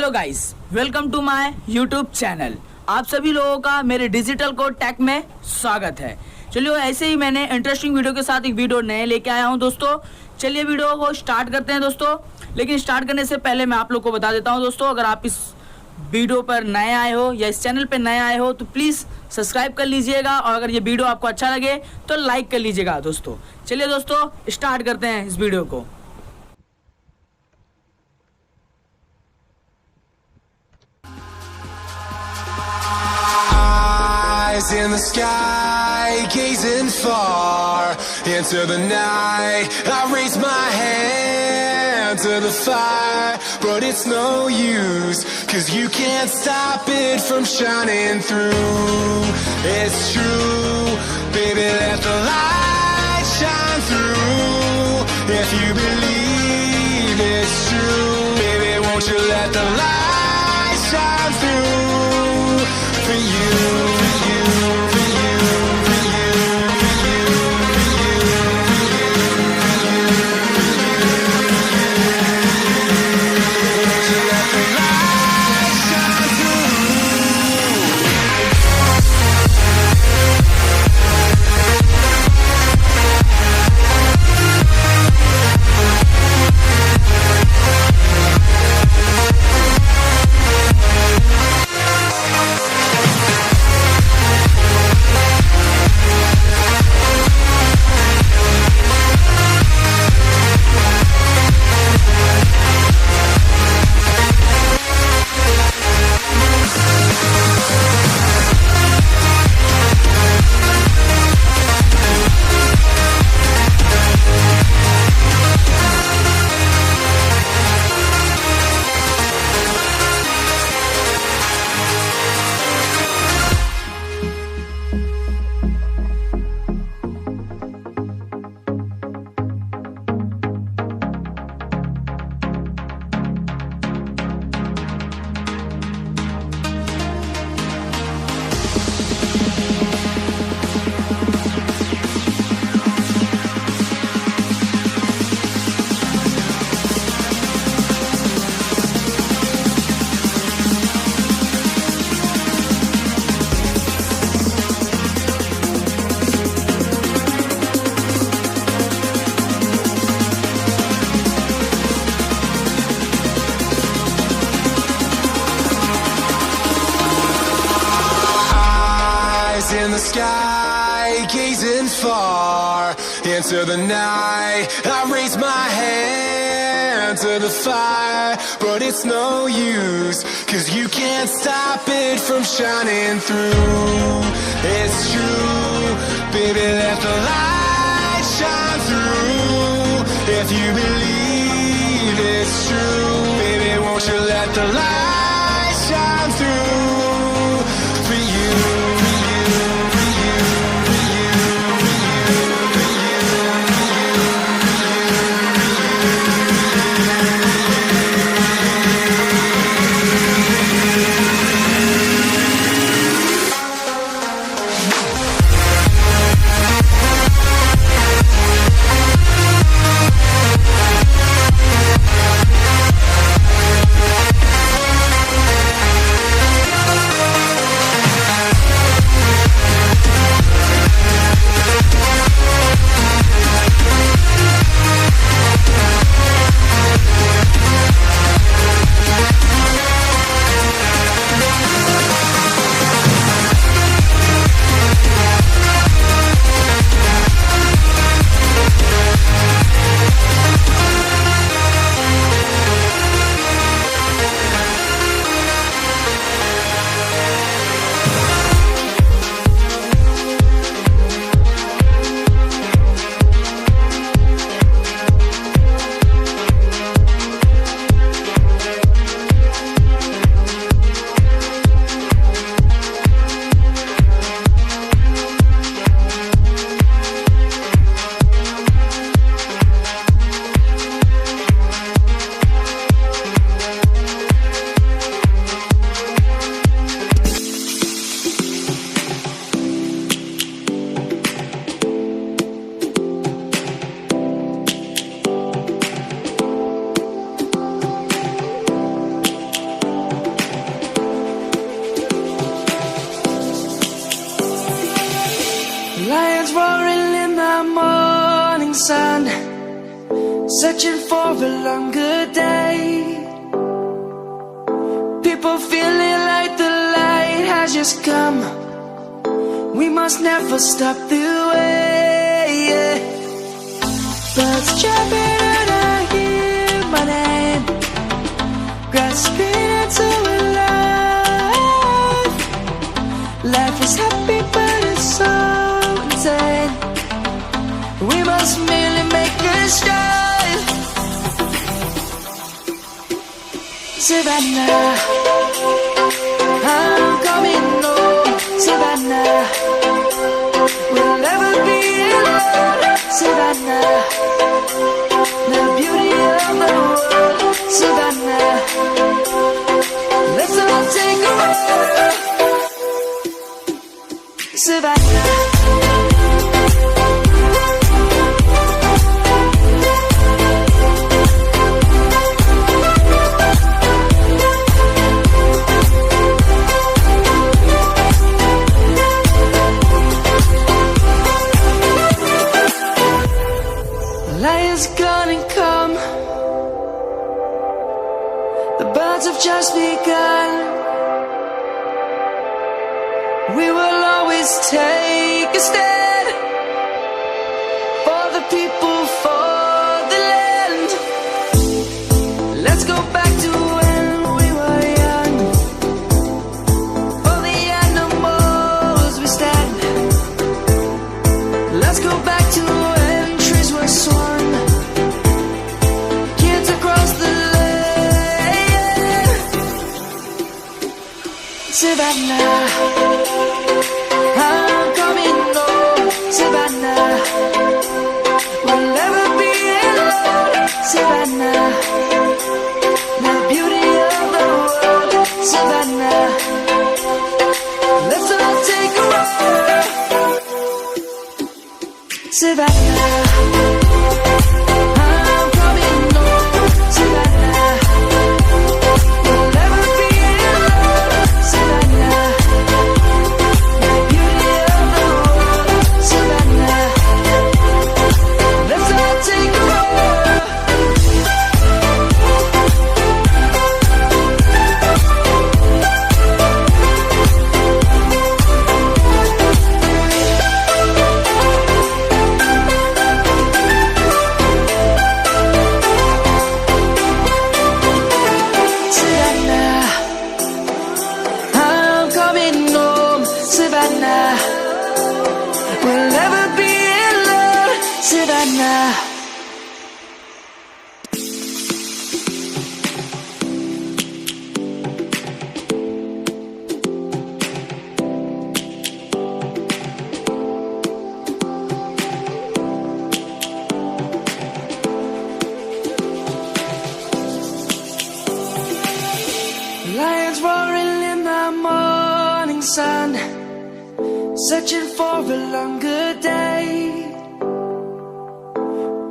Hello guys, welcome to my YouTube channel. आप सभी लोगों का मेरे डिजिटल कोड टेक में स्वागत है। चलिए, ऐसे ही मैंने इंटरेस्टिंग वीडियो के साथ एक वीडियो नए लेके आया हूं दोस्तों। चलिए वीडियो को स्टार्ट करते हैं दोस्तों। लेकिन स्टार्ट करने से पहले मैं आप लोग को बता देता हूं दोस्तों, अगर आप इस वीडियो पर नए आए हो या इस चैनल पर नए आए हो तो प्लीज़ सब्सक्राइब कर लीजिएगा, और अगर ये वीडियो आपको अच्छा लगे तो लाइक कर लीजिएगा दोस्तों। चलिए दोस्तों, स्टार्ट करते हैं इस वीडियो को। Eyes in the sky, gazing far into the night. I raise my hand to the fire, but it's no use, 'cause you can't stop it from shining through. It's true, baby, let the light shine through. If you believe it's true, baby, won't you let the light shine through for you. In the sky, gazing far into the night. I raise my hand to the fire, but it's no use, 'cause you can't stop it from shining through. It's true, baby, let the light shine through. If you believe it's true, baby, won't you let the light shine through for you. searching for a longer day. People feeling like the light has just come. We must never stop the way. Birds jumping and I hear my name, grasping into a life. Life is happy but it's so insane. We must merely make a start. Savannah, I'm coming home. Savannah, we'll never be alone. Savannah, the beauty of the world. Savannah, let's all take a walk. Savannah. Lion's gonna come. The birds have just begun. We will always take a stand for the people, for the land. Let's go back to when we were young. For the animals we stand. Let's go back to when trees were swung. Kids across the land. Savannah, I'm coming home. Savannah, we'll never be alone. Savannah, the beauty of the world. Savannah, let's all take a walk. Savannah, I'm coming home. Savannah, we'll never be alone. Savannah, the beauty of the world. Savannah, let's all take a walk. Savannah, I'm coming home. Savannah, we'll never be alone. Savannah. Lions roaring in the morning sun, searching for a longer day.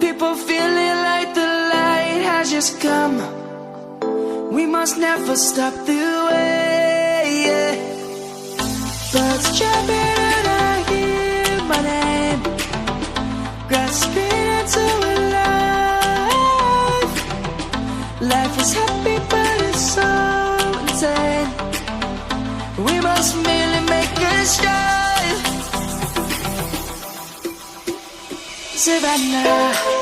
People feeling like the light has just come. We must never stop the way. Birds jumping and I hear my name, grasping into a life. Life is happy but it's so insane. We must merely make a start. Savannah.